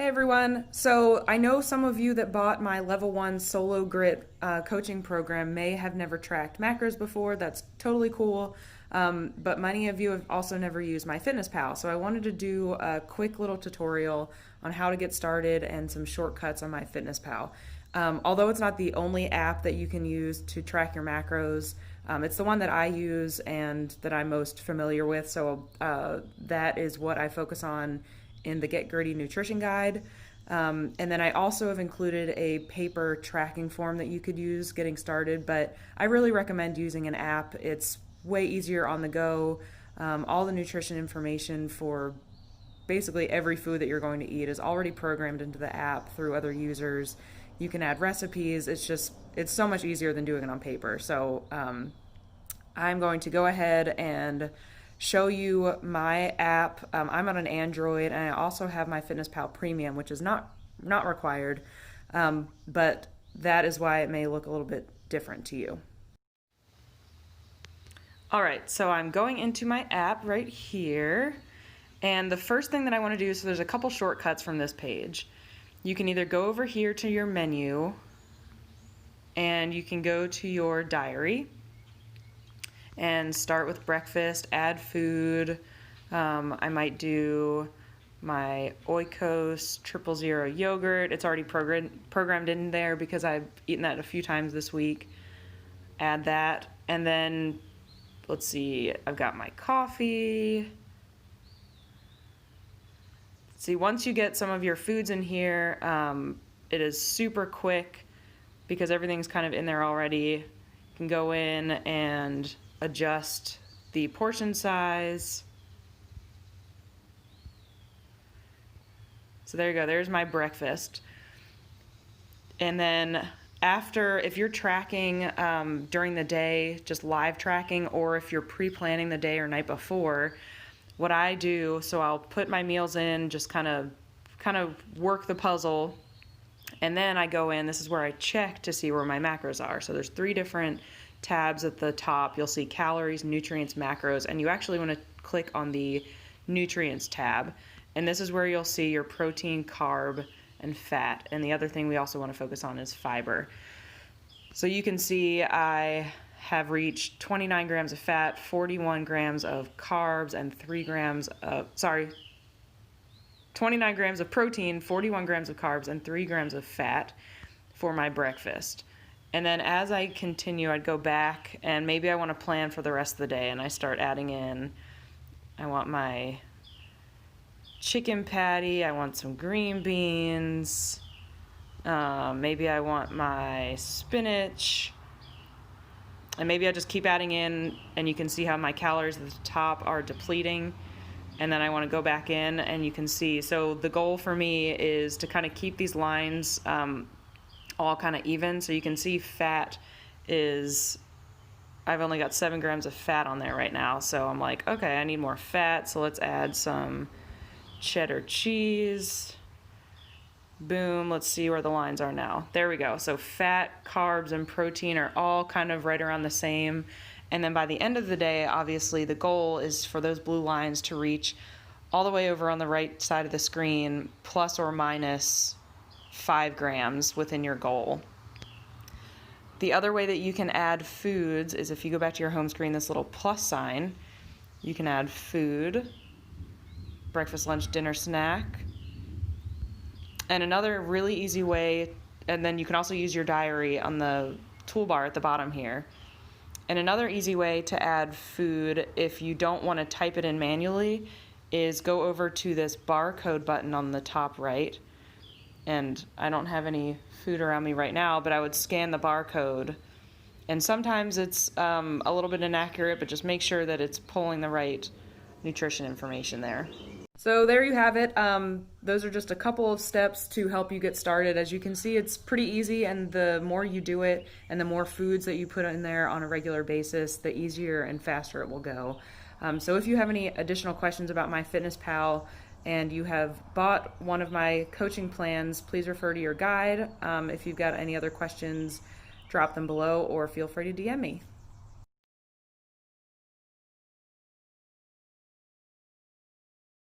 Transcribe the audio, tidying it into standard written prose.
Hey everyone. So I know some of you that bought my level 1 solo grit coaching program may have never tracked macros before. That's totally cool. But many of you have also never used MyFitnessPal. So I wanted to do a quick little tutorial on how to get started and some shortcuts on MyFitnessPal. Although it's not the only app that you can use to track your macros, it's the one that I use and that I'm most familiar with. So that is what I focus on in the Get Gritty Nutrition Guide. And then I also have included a paper tracking form that you could use getting started, but I really recommend using an app. It's way easier on the go. All the nutrition information for basically every food that you're going to eat is already programmed into the app through other users. You can add recipes. It's so much easier than doing it on paper. So I'm going to go ahead and show you my app. I'm on an Android, and I also have MyFitnessPal Premium, which is not required, but that is why it may look a little bit different to you. All right, so I'm going into my app right here, and the first thing that I want to do, so there's a couple shortcuts from this page. You can either go over here to your menu, and you can go to your diary and start with breakfast, add food. I might do my Oikos 000 yogurt. It's already programmed in there because I've eaten that a few times this week. Add that, and then let's see, I've got my coffee. See, once you get some of your foods in here, it is super quick because everything's kind of in there already. You can go in and adjust the portion size. So there you go, there's my breakfast. And then after, if you're tracking during the day, just live tracking, or if you're pre-planning the day or night before, what I do, so I'll put my meals in, just kind of work the puzzle, and then I go in, this is where I check to see where my macros are. So there's 3 different tabs at the top. You'll see calories, nutrients, macros, and you actually want to click on the nutrients tab. And this is where you'll see your protein, carb, and fat. And the other thing we also want to focus on is fiber. So you can see I have reached 29 grams of fat, 41 grams of carbs, and 29 grams of protein, 41 grams of carbs, and 3 grams of fat for my breakfast. And then as I continue, I'd go back and maybe I want to plan for the rest of the day, and I start adding in, I want my chicken patty, I want some green beans, maybe I want my spinach, and maybe I just keep adding in, and you can see how my calories at the top are depleting. And then I want to go back in, and you can see, so the goal for me is to kind of keep these lines all kind of even. So you can see fat is, I've only got 7 grams of fat on there right now. So I'm like, okay, I need more fat. So let's add some cheddar cheese. Boom, let's see where the lines are now. There we go. So fat, carbs, and protein are all kind of right around the same. And then by the end of the day, obviously the goal is for those blue lines to reach all the way over on the right side of the screen, plus or minus 5 grams within your goal. The other way that you can add foods is if you go back to your home screen, this little plus sign, you can add food, breakfast, lunch, dinner, snack. And another really easy way, and then you can also use your diary on the toolbar at the bottom here. And another easy way to add food, if you don't want to type it in manually, is go over to this barcode button on the top right. And I don't have any food around me right now, but I would scan the barcode. And sometimes it's a little bit inaccurate, but just make sure that it's pulling the right nutrition information there. So there you have it. Those are just a couple of steps to help you get started. As you can see, it's pretty easy, and the more you do it and the more foods that you put in there on a regular basis, the easier and faster it will go. So if you have any additional questions about MyFitnessPal and you have bought one of my coaching plans, please refer to your guide. If you've got any other questions, drop them below or feel free to DM me.